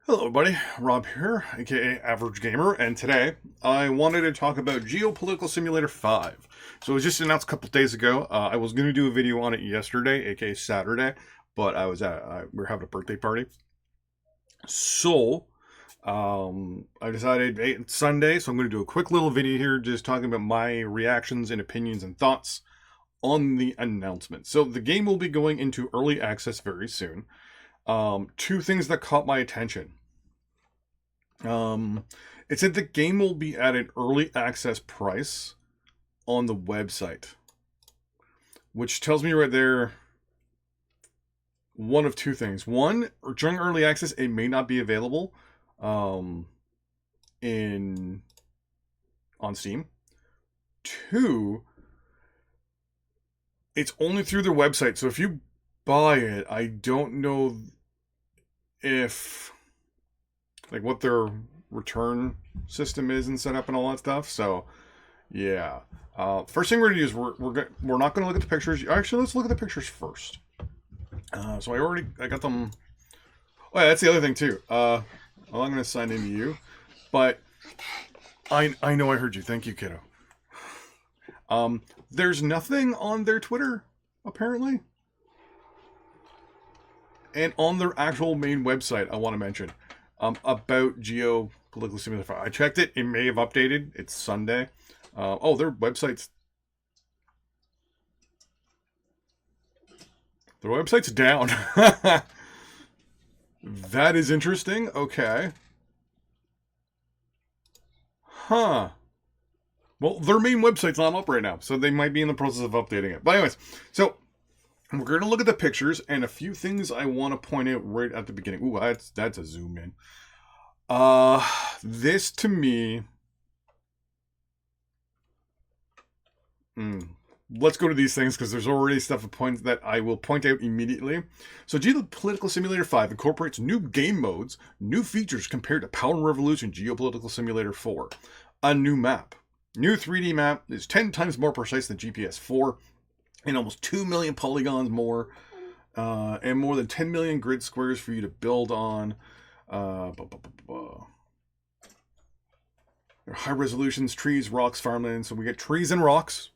Hello, everybody. Rob here, aka Average Gamer, and today I wanted to talk about Geopolitical Simulator 5. So it was just announced a couple days ago. I was going to do a video on it yesterday, aka Saturday, but we were having a birthday party. So I decided, hey, it's Sunday, so I'm going to do a quick little video here just talking about my reactions and opinions and thoughts on the announcement. So the game will be going into early access very soon. Two things that caught my attention. It said the game will be at an early access price on the website, which tells me right there one of two things. One, during early access, it may not be available in on Steam. Two, it's only through their website. So if you buy it, I don't know if like what their return system is and set up and all that stuff. So yeah. First thing we're gonna do is we're not gonna look at the pictures. Actually, let's look at the pictures first. So I got them. Oh yeah, that's the other thing too. Well, I'm gonna sign into you, but I know I heard you. Thank you, kiddo. There's nothing on their Twitter apparently, and on their actual main website. I want to mention about Geopolitical Simulator 5. I checked it. It may have updated. It's Sunday. Their website's down. That is interesting. Okay. Huh. Well, their main website's not up right now, so they might be in the process of updating it. But anyways, so we're going to look at the pictures and a few things I want to point out right at the beginning. Ooh, that's a zoom in. This to me. Let's go to these things because there's already stuff that I will point out immediately. So Geopolitical Simulator 5 incorporates new game modes, new features compared to Power Revolution Geopolitical Simulator 4. A new map. New 3D map is 10 times more precise than GPS4 and almost 2 million polygons more, and more than 10 million grid squares for you to build on. High resolutions, trees, rocks, farmland. So we get trees and rocks.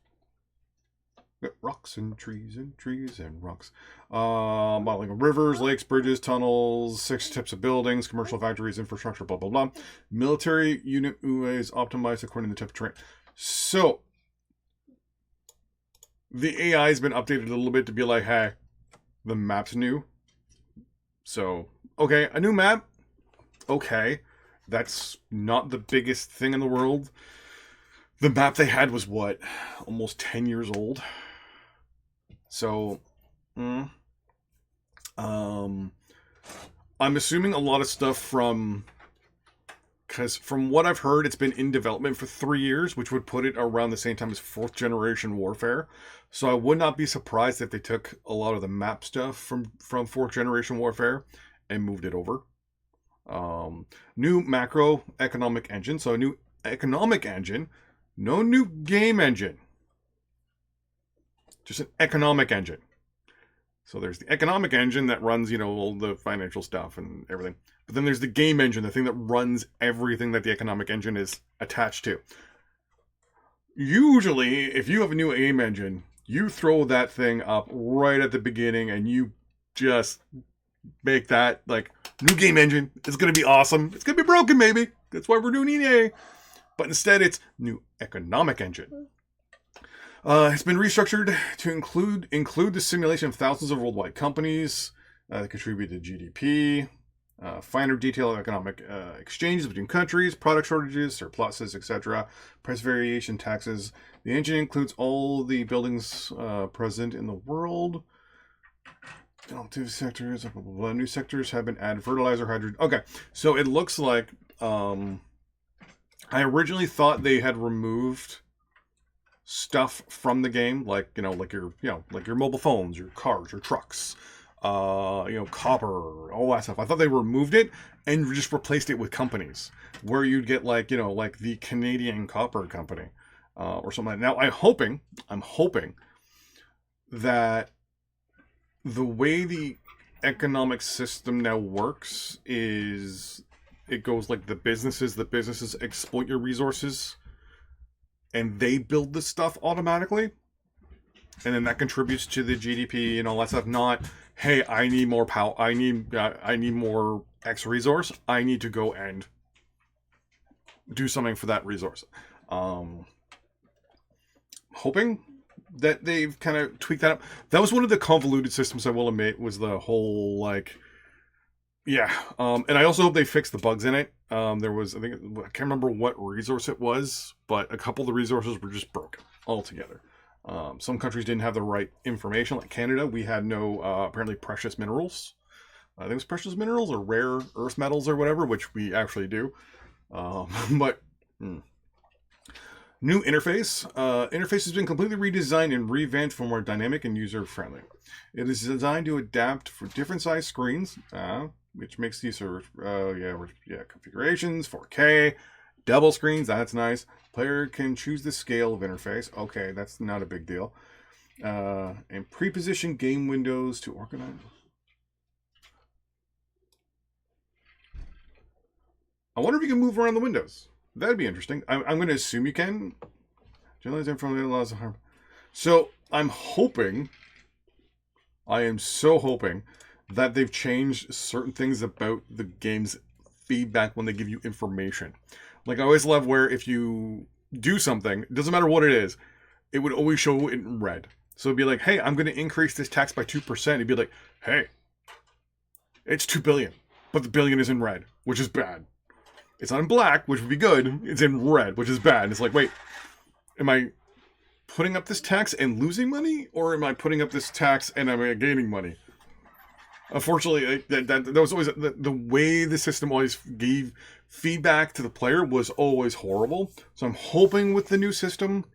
We got rocks and trees and trees and rocks. Modeling rivers, lakes, bridges, tunnels, 6 types of buildings, commercial factories, infrastructure, blah, blah, blah. Military unit UA is optimized according to the type of terrain. So the AI has been updated a little bit to be like, hey, the map's new. So, okay, a new map. Okay, that's not the biggest thing in the world. The map they had was what? Almost 10 years old. So, I'm assuming a lot of stuff because from what I've heard, it's been in development for 3 years, which would put it around the same time as 4th generation Warfare. So I would not be surprised if they took a lot of the map stuff from 4th generation Warfare and moved it over. New macro economic engine. So a new economic engine, no new game engine. Just an economic engine. So there's the economic engine that runs, all the financial stuff and everything. But then there's the game engine, the thing that runs everything that the economic engine is attached to. Usually, if you have a new game engine, you throw that thing up right at the beginning and you just make that like new game engine. It's going to be awesome. It's going to be broken, maybe. That's why we're doing EA. But instead, it's new economic engine. It's been restructured to include the simulation of thousands of worldwide companies that contribute to GDP, finer detail of economic exchanges between countries, product shortages, surpluses, etc., price variation, taxes. The engine includes all the buildings present in the world. Two sectors, blah, blah, blah. New sectors have been added: fertilizer, hydrogen. Okay, so it looks like I originally thought they had removed stuff from the game, like like your mobile phones, your cars, your trucks, copper, all that stuff. I thought they removed it and just replaced it with companies, where you'd get like the Canadian Copper Company, or something like that. Now I'm hoping that the way the economic system now works is it goes like the businesses exploit your resources and they build this stuff automatically. And then that contributes to the GDP and all that stuff. Not, hey, I need more power. I need more X resource. I need to go and do something for that resource. Hoping that they've kind of tweaked that up. That was one of the convoluted systems, I will admit, was the whole like, yeah. And I also hope they fixed the bugs in it. There was, I can't remember what resource it was, but a couple of the resources were just broken altogether. Some countries didn't have the right information, like Canada. We had no, apparently, precious minerals. I think it was precious minerals or rare earth metals or whatever, which we actually do. But new interface. Interface has been completely redesigned and revamped for more dynamic and user-friendly. It is designed to adapt for different size screens, which makes these configurations, 4K, double screens, that's nice. Player can choose the scale of interface. Okay, that's not a big deal. And pre-position game windows to organize. I wonder if you can move around the windows. That'd be interesting. I'm going to assume you can. Generalize from the laws of harm. So I'm hoping, I am so hoping that they've changed certain things about the game's feedback when they give you information. Like I always love where if you do something, it doesn't matter what it is, it would always show it in red. So it'd be like, hey, I'm going to increase this tax by 2%. It'd be like, hey, it's 2 billion, but the billion is in red, which is bad. It's not in black, which would be good. It's in red, which is bad. It's like, wait, am I putting up this tax and losing money? Or am I putting up this tax and am I gaining money? Unfortunately, that was always the way the system always gave feedback to the player was always horrible. So I'm hoping with the new system,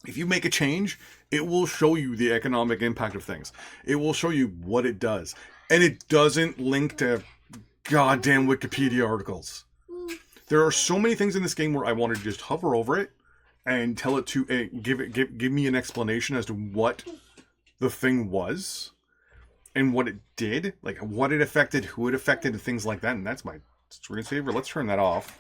if you make a change, it will show you the economic impact of things. It will show you what it does. And it doesn't link to goddamn Wikipedia articles. There are so many things in this game where I wanted to just hover over it and tell it to give me an explanation as to what the thing was and what it did, like what it affected, who it affected, and things like that. And that's my screensaver. Let's turn that off.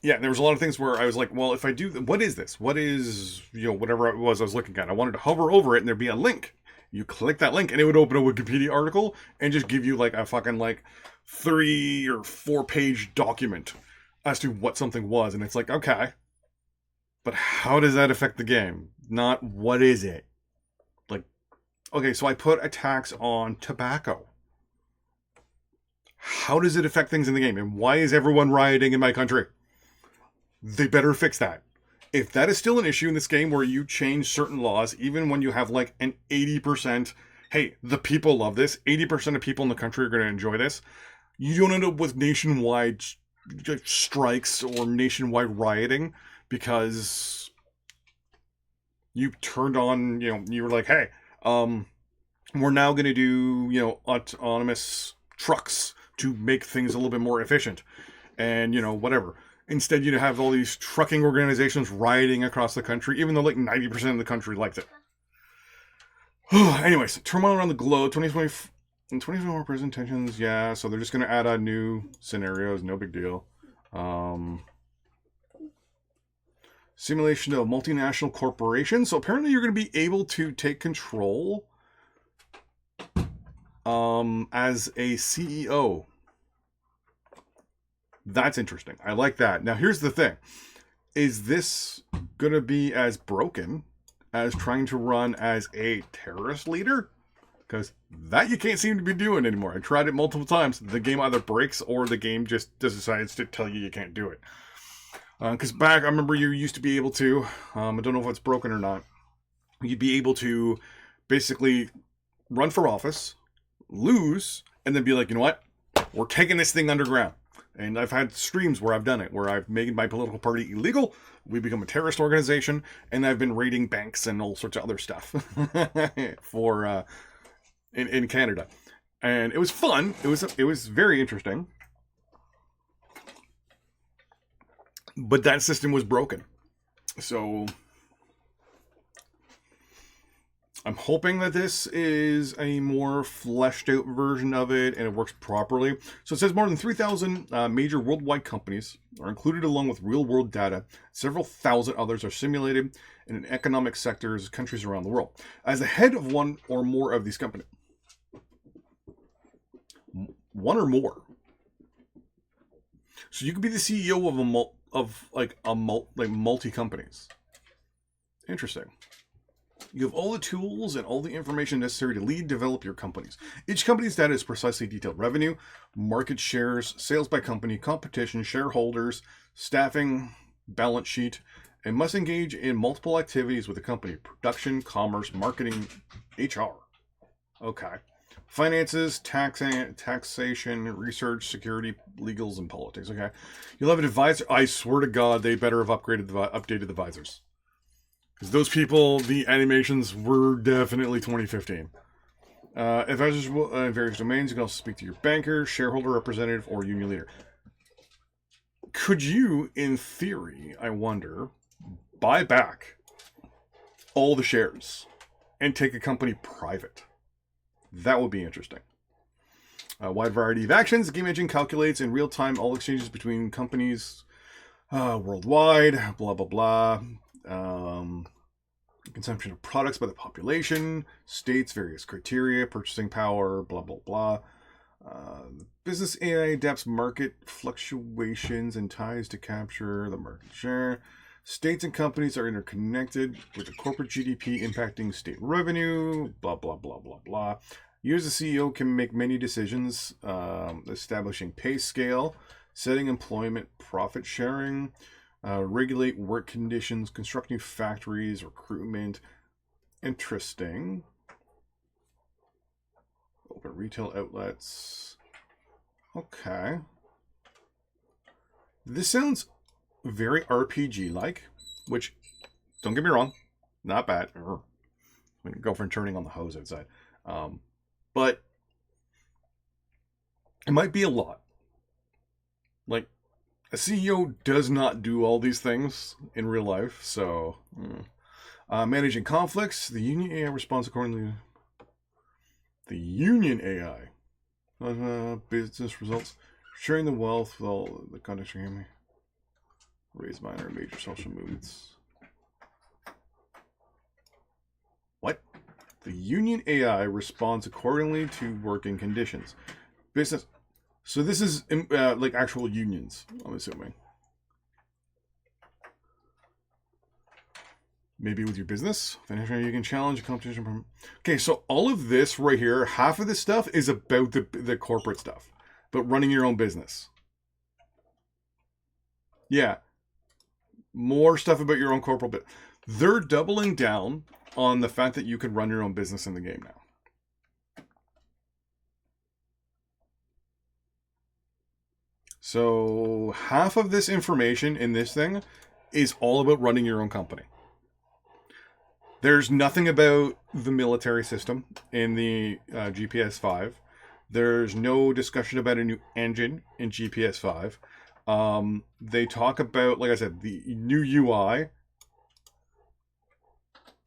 Yeah, there was a lot of things where I was like, well, if I do, what is this? What is, whatever it was I was looking at? I wanted to hover over it and there'd be a link. You click that link and it would open a Wikipedia article and just give you like a fucking 3 or 4 page document as to what something was. And it's like, okay, but how does that affect the game? Not what is it? Like, okay, so I put a tax on tobacco. How does it affect things in the game? And why is everyone rioting in my country? They better fix that. If that is still an issue in this game where you change certain laws, even when you have like an 80%, hey, the people love this, 80% of people in the country are going to enjoy this, you don't end up with nationwide strikes or nationwide rioting because you turned on, you were like, hey, we're now going to do, autonomous trucks to make things a little bit more efficient and, whatever. Instead, you have all these trucking organizations rioting across the country, even though 90% of the country liked it. Anyways, turmoil around the globe, 2024 prison tensions, yeah, so they're just going to add on new scenarios, no big deal. Simulation of multinational corporations. So apparently you're going to be able to take control as a CEO. That's interesting. I like that. Now, here's the thing. Is this going to be as broken as trying to run as a terrorist leader? Because that you can't seem to be doing anymore. I tried it multiple times. The game either breaks or the game just decides to tell you can't do it. Because back, I remember you used to be able to, I don't know if it's broken or not, you'd be able to basically run for office, lose, and then be like, you know what? We're taking this thing underground. And I've had streams where I've done it, where I've made my political party illegal, we become a terrorist organization, and I've been raiding banks and all sorts of other stuff for in Canada. And it was fun. It was very interesting. But that system was broken. So I'm hoping that this is a more fleshed out version of it and it works properly. So it says more than 3,000 major worldwide companies are included along with real world data. Several thousand others are simulated in economic sectors, countries around the world. As the head of one or more of these companies, one or more. So you could be the CEO of multi companies. Interesting. You have all the tools and all the information necessary to lead, develop your companies. Each company's data is precisely detailed: revenue, market shares, sales by company, competition, shareholders, staffing, balance sheet, and must engage in multiple activities with the company: production, commerce, marketing, HR. Okay. Finances, taxation, research, security, legals, and politics. Okay. You'll have an advisor. I swear to God, they better have updated the visors. Because those people, the animations were definitely 2015. Advisors will, in various domains, you can also speak to your banker, shareholder representative, or union leader. Could you, in theory, I wonder, buy back all the shares and take a company private? That would be interesting. A wide variety of actions. The game engine calculates in real time all exchanges between companies worldwide, blah, blah, blah. Consumption of products by the population, states, various criteria, purchasing power, blah, blah, blah. Business AI adapts market fluctuations and ties to capture the market share. States and companies are interconnected with the corporate GDP impacting state revenue, blah, blah, blah, blah, blah. You as a CEO can make many decisions, establishing pay scale, setting employment profit sharing, regulate work conditions, construct new factories, recruitment. Interesting. Open retail outlets. Okay. This sounds very RPG-like, which, don't get me wrong, not bad. I mean, girlfriend turning on the hose outside. But it might be a lot. Like, a CEO does not do all these things in real life, so... managing conflicts. The union AI responds accordingly. The union AI. Business results. Sharing the wealth with all the context for me. Raise minor and major social movements. What? The union AI responds accordingly to working conditions. Business... So this is like actual unions, I'm assuming. Maybe with your business. You can challenge a competition. Okay, so all of this right here, half of this stuff is about the corporate stuff. But running your own business. Yeah. More stuff about your own corporate business. They're doubling down on the fact that you can run your own business in the game now. So half of this information in this thing is all about running your own company. There's nothing about the military system in the GPS5. There's no discussion about a new engine in GPS5. They talk about, like I said, the new UI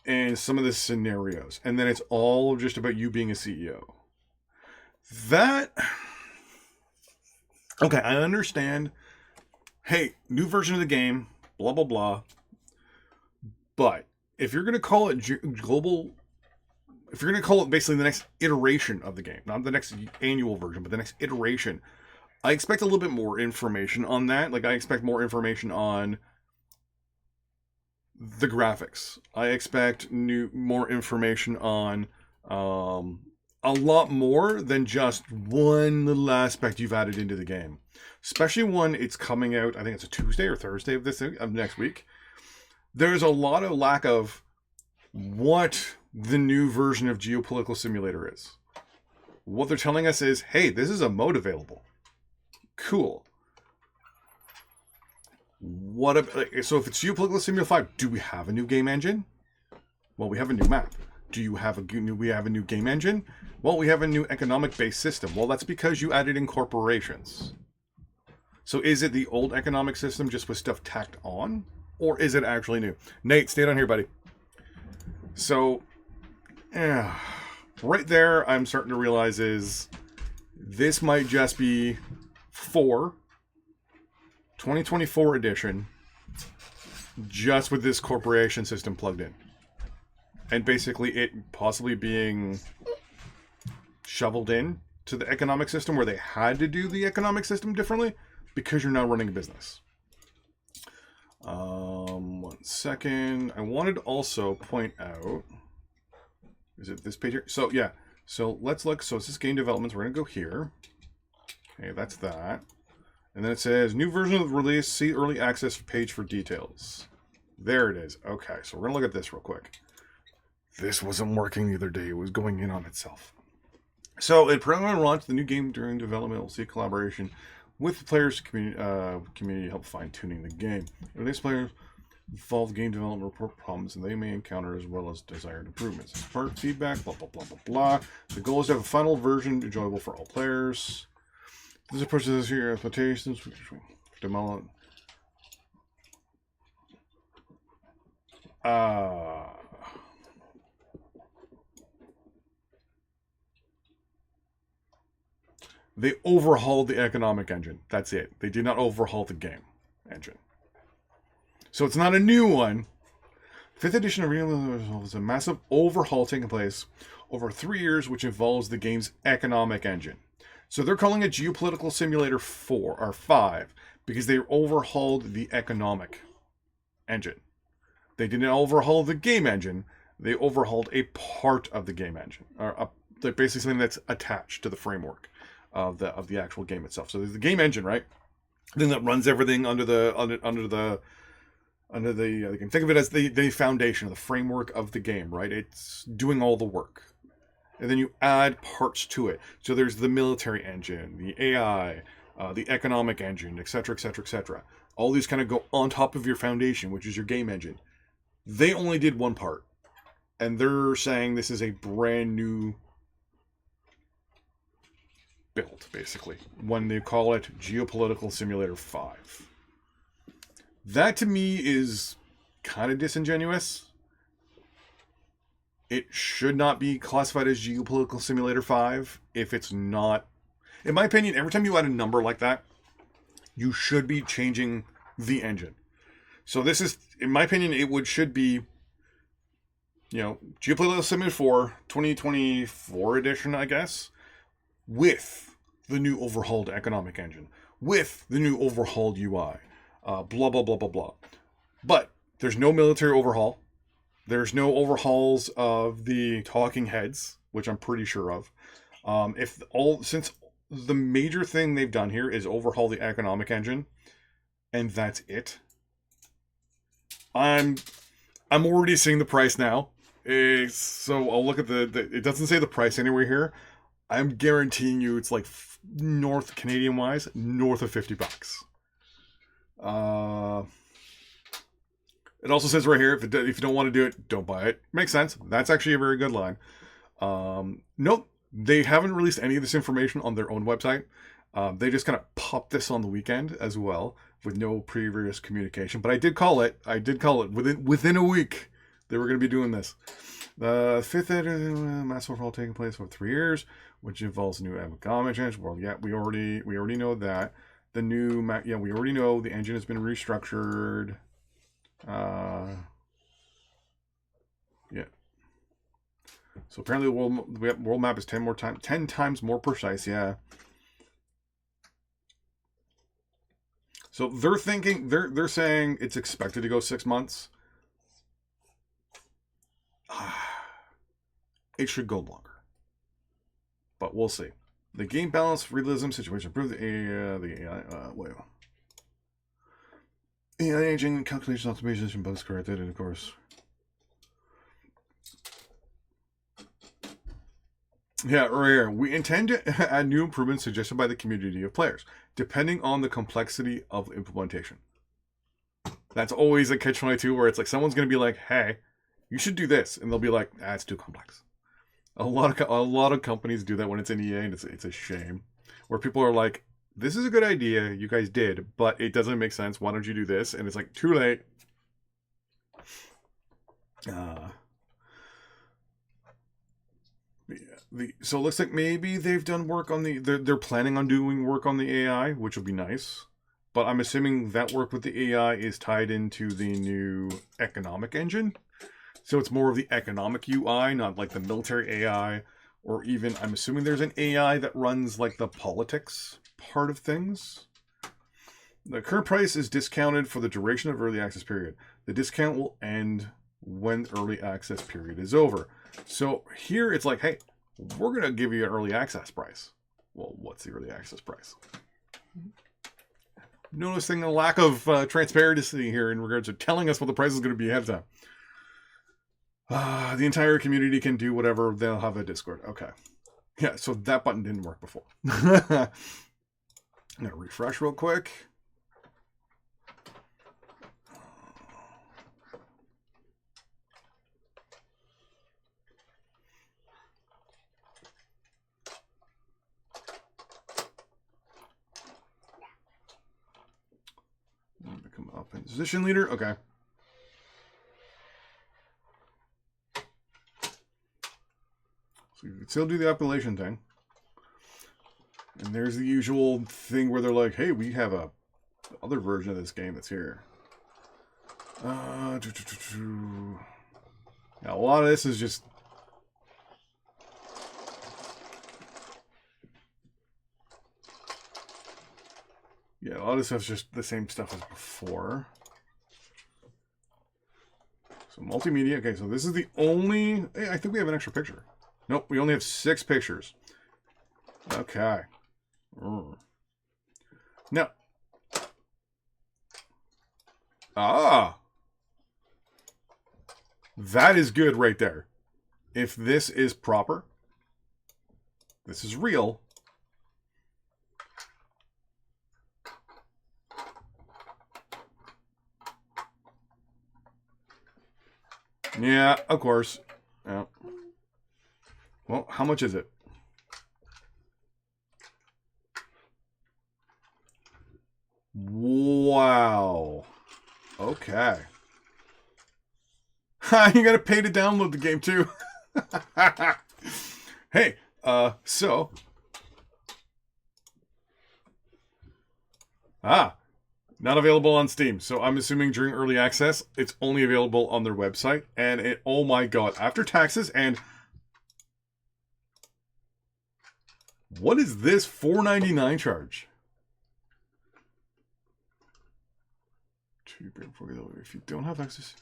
and some of the scenarios. And then it's all just about you being a CEO. That... Okay, I understand. Hey, new version of the game, blah, blah, blah. But if you're going to call it global, if you're going to call it basically the next iteration of the game, not the next annual version, but the next iteration, I expect a little bit more information on that. Like, I expect more information on the graphics. I expect more information on a lot more than just one little aspect you've added into the game. Especially when it's coming out, I think it's a Tuesday or Thursday of next week. There's a lot of lack of what the new version of Geopolitical Simulator is. What they're telling us is, hey, this is a mode available. Cool. So if it's Geopolitical Simulator 5, do we have a new game engine? Well, we have a new map. We have a new game engine? Well, we have a new economic-based system. Well, that's because you added in corporations. So is it the old economic system just with stuff tacked on? or is it actually new? Nate, stay down here, buddy. So, yeah, right there, I'm starting to realize is this might just be 2024 edition, just with this corporation system plugged in. And basically it possibly being shoveled in to the economic system where they had to do the economic system differently because you're now running a business. 1 second. I wanted to also point out, is it this page here? So yeah, so let's look. So it's this game developments. We're going to go here. Okay, that's that. And then it says new version of the release. See early access page for details. There it is. Okay, so we're going to look at this real quick. This wasn't working the other day. It was going in on itself. So it primarily launched the new game during development. We'll see collaboration with the players community help fine-tuning the game. And these players involve game development report problems and they may encounter as well as desired improvements. As part feedback, blah, blah, blah, blah, blah. The goal is to have a final version enjoyable for all players. This approach to your expectations. Develop. They overhauled the economic engine. That's it. They did not overhaul the game engine. So it's not a new one. 5th edition of Real is a massive overhaul taking place over 3 years, which involves the game's economic engine. So they're calling it Geopolitical Simulator 4 or 5 because they overhauled the economic engine. They didn't overhaul the game engine. They overhauled a part of the game engine, or basically something that's attached to the framework of the actual game itself. So there's the game engine, right? The thing that runs everything under the game. Think of it as the foundation, the framework of the game, right? It's doing all the work. And then you add parts to it. So there's the military engine, the AI, the economic engine, etc., etc., etc. All these kind of go on top of your foundation, which is your game engine. They only did one part. And they're saying this is a brand new build, basically, when they call it Geopolitical Simulator 5. That to me is kind of disingenuous. It should not be classified as Geopolitical Simulator 5 if it's not. In my opinion, every time you add a number like that, you should be changing the engine. So this is, in my opinion, should be, Geopolitical Simulator 4, 2024 edition, I guess, with the new overhauled economic engine, with the new overhauled UI, blah, blah, blah, blah, blah. But there's no military overhaul. There's no overhauls of the talking heads, which I'm pretty sure of. Since the major thing they've done here is overhaul the economic engine, and that's it. I'm already seeing the price now. So I'll look at it doesn't say the price anywhere here. I'm guaranteeing you it's like north Canadian wise, north of $50. It also says right here, if you don't want to do it, don't buy it. Makes sense. That's actually a very good line. Nope, they haven't released any of this information on their own website. They just kind of popped this on the weekend as well with no previous communication. But I did call it. Within a week they were going to be doing this. The 5th mass overhaul taking place over 3 years, which involves new economic engine. Well, yeah, we already know that. The new we already know the engine has been restructured. Yeah. So apparently the world map is 10 times more precise. Yeah. So they're saying it's expected to go 6 months. It should go longer, but we'll see. The game balance, realism, situation improved. AI aging, calculation optimization, both corrected, and of course. Yeah, right here. We intend to add new improvements suggested by the community of players, depending on the complexity of implementation. That's always a catch-22 where it's like someone's going to be like, hey, you should do this. And they'll be like, it's too complex. A lot of companies do that when it's in EA, and it's a shame. Where people are like, this is a good idea, you guys did, but it doesn't make sense. Why don't you do this? And it's like, too late. Uh, so it looks like maybe they've done work on they're planning on doing work on the AI, which will be nice. But I'm assuming that work with the AI is tied into the new economic engine. So it's more of the economic UI, not like the military AI, or even I'm assuming there's an AI that runs like the politics part of things. The current price is discounted for the duration of early access period. The discount will end when early access period is over. So here it's like, hey, we're going to give you an early access price. Well, what's the early access price? Noticing a lack of transparency here in regards to telling us what the price is going to be ahead of time. The entire community can do whatever. They'll have a Discord. Okay. Yeah, so that button didn't work before. I'm going to refresh real quick. Become up in position leader. Okay. So you can still do the appellation thing. And there's the usual thing where they're like, hey, we have a other version of this game that's here. Yeah, a lot of this is just... Yeah, a lot of this stuff's just the same stuff as before. So multimedia. Okay, so this is the only... Hey, I think we have an extra picture. Nope, we only have 6 pictures. Okay. Now. That is good right there. If this is proper, this is real. Yeah, of course. Yeah. Well, how much is it? Wow. Okay. You gotta pay to download the game too. Hey, so. Not available on Steam. So I'm assuming during early access, it's only available on their website. And it, oh my god, after taxes and... What is this $4.99 charge? If you don't have access...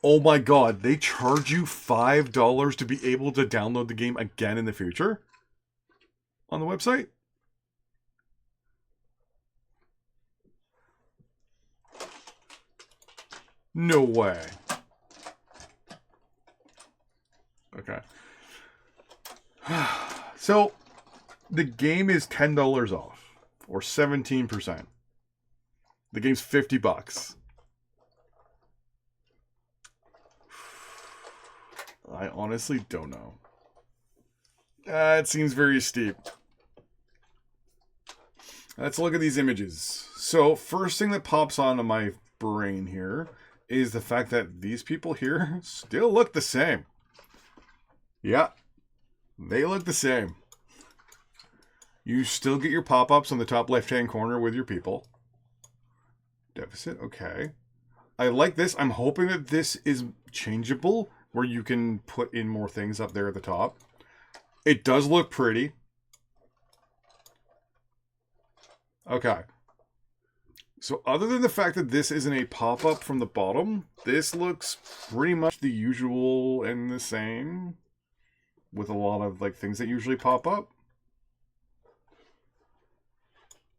Oh my god, they charge you $5 to be able to download the game again in the future? On the website? No way. Okay. So, the game is $10 off, or 17%. The game's $50. I honestly don't know. It seems very steep. Let's look at these images. So, first thing that pops onto my brain here is the fact that these people here still look the same. Yeah, they look the same. You still get your pop-ups on the top left-hand corner with your people. Deficit, okay. I like this. I'm hoping that this is changeable, where you can put in more things up there at the top. It does look pretty. Okay. So other than the fact that this isn't a pop-up from the bottom, this looks pretty much the usual and the same, with a lot of like things that usually pop up.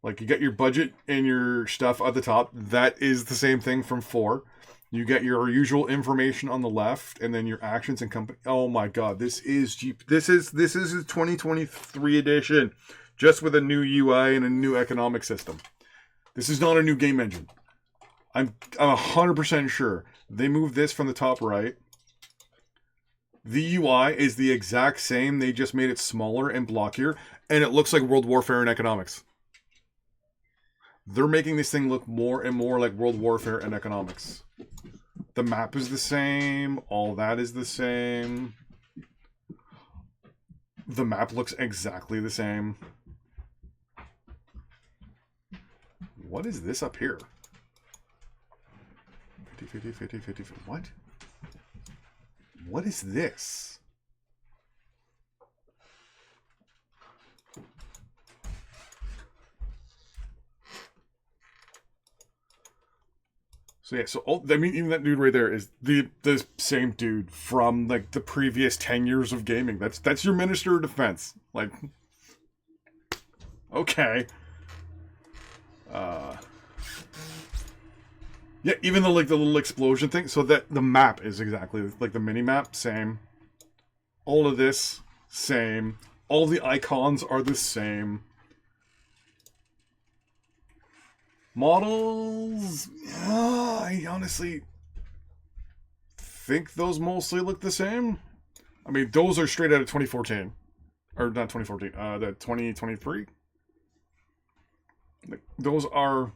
Like you get your budget and your stuff at the top. That is the same thing from 4. You get your usual information on the left, and then your actions and company. Oh my god, this is Jeep. This is a 2023 edition, just with a new UI and a new economic system. This is not a new game engine. I'm 100% sure they moved this from the top right. The UI is the exact same. They just made it smaller and blockier, and it looks like World Warfare and economics. They're making this thing look more and more like World Warfare and economics. The map is the same. All that is the same. The map looks exactly the same. What is this up here? 50, 50, 50, 50, 50. What? What is this? So yeah, so I mean, even that dude right there is the same dude from like the previous 10 years of gaming. That's your Minister of Defense. Like, okay. Yeah, even the like the little explosion thing. So that the map is exactly like the mini map, same. All of this, same. All the icons are the same. Models, I honestly think those mostly look the same. I mean, those are straight out of 2014. Or not 2014, the 2023. Like, those are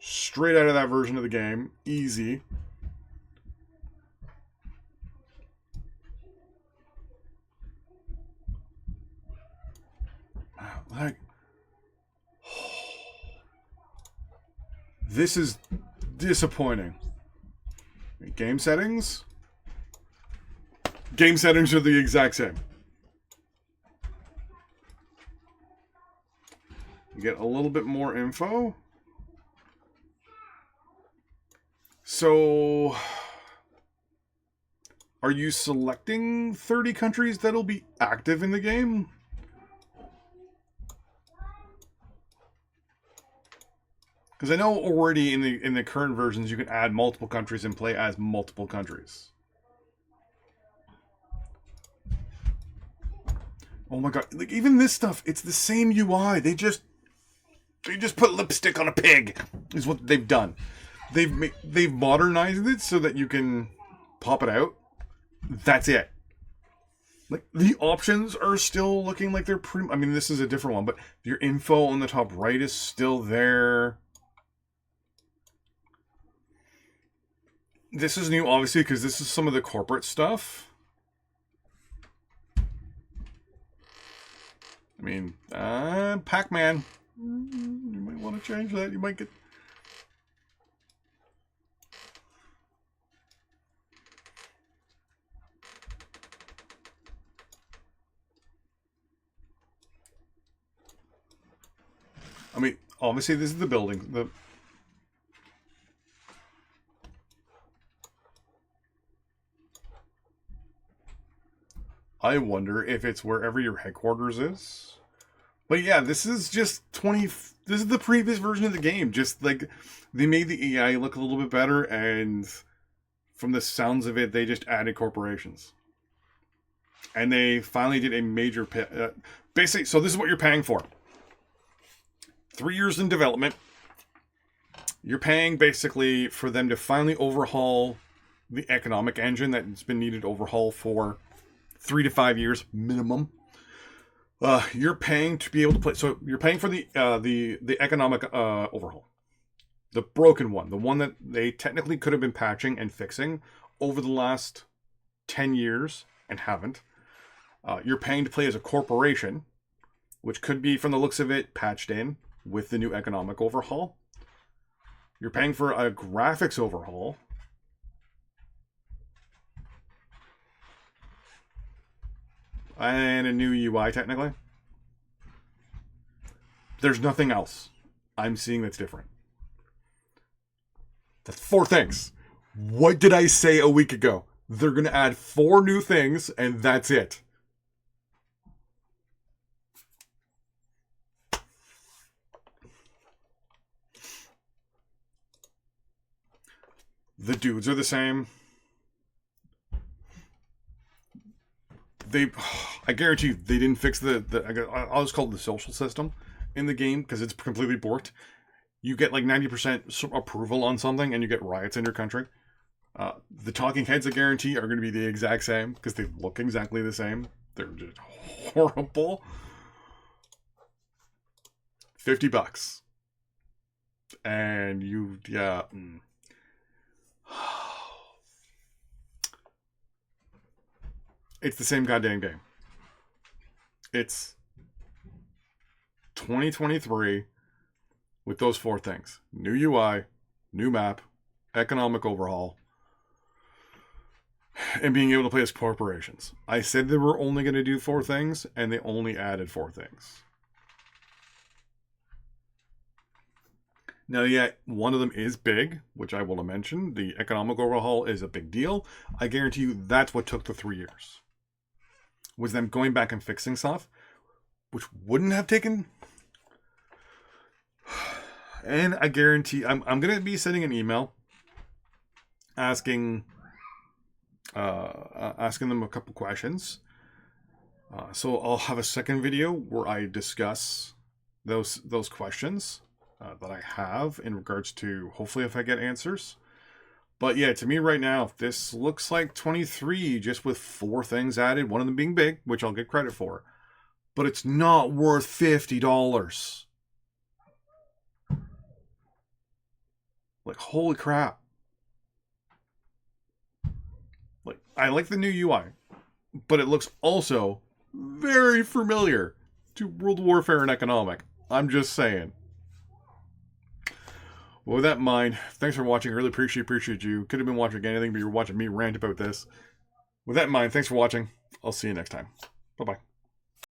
straight out of that version of the game. Easy. Like, this is disappointing. Game settings? Game settings are the exact same. You get a little bit more info. So, are you selecting 30 countries that'll be active in the game? Because I know already in the current versions you can add multiple countries and play as multiple countries. Oh my god! Like even this stuff, it's the same UI. They just put lipstick on a pig. Is what they've done. They've modernized it so that you can pop it out. That's it. Like the options are still looking like they're pretty. I mean, this is a different one, but your info on the top right is still there. This is new, obviously, because this is some of the corporate stuff. I mean, Pac-Man. You might want to change that. You might get... I mean, obviously, this is the building. I wonder if it's wherever your headquarters is. But yeah, this is just 20... This is the previous version of the game. Just like, they made the AI look a little bit better, and from the sounds of it, they just added corporations. And they finally did a major... basically, so this is what you're paying for. 3 years in development. You're paying basically for them to finally overhaul the economic engine that's been needed to overhaul for 3 to 5 years minimum. You're paying to be able to play. So you're paying for the economic overhaul, the broken one, the one that they technically could have been patching and fixing over the last 10 years and haven't. You're paying to play as a corporation, which could be, from the looks of it, patched in with the new economic overhaul. You're paying for a graphics overhaul. And a new UI, technically. There's nothing else I'm seeing that's different. That's 4 things. What did I say a week ago? They're going to add 4 new things, and that's it. The dudes are the same. I guarantee you, they didn't fix I'll just call it the social system in the game, because it's completely borked. You get like 90% approval on something, and you get riots in your country. The talking heads, I guarantee, are going to be the exact same, because they look exactly the same. They're just horrible. $50. And you, yeah. It's the same goddamn game. It's 2023 with those 4 things. New UI, new map, economic overhaul, and being able to play as corporations. I said they were only going to do 4 things, and they only added 4 things. Now, yeah, one of them is big, which I will mention. The economic overhaul is a big deal. I guarantee you that's what took the 3 years. Was them going back and fixing stuff, which wouldn't have taken... And I guarantee... I'm going to be sending an email asking them a couple questions. So I'll have a second video where I discuss those questions that I have in regards to, hopefully, if I get answers. But yeah, to me right now, this looks like 23 just with 4 things added, one of them being big, which I'll get credit for. But it's not worth $50. Like, holy crap. Like, I like the new UI, but it looks also very familiar to World Warfare and Economic. I'm just saying. Well, with that in mind, thanks for watching. I really appreciate you. Could have been watching anything, but you're watching me rant about this. With that in mind, thanks for watching. I'll see you next time. Bye-bye.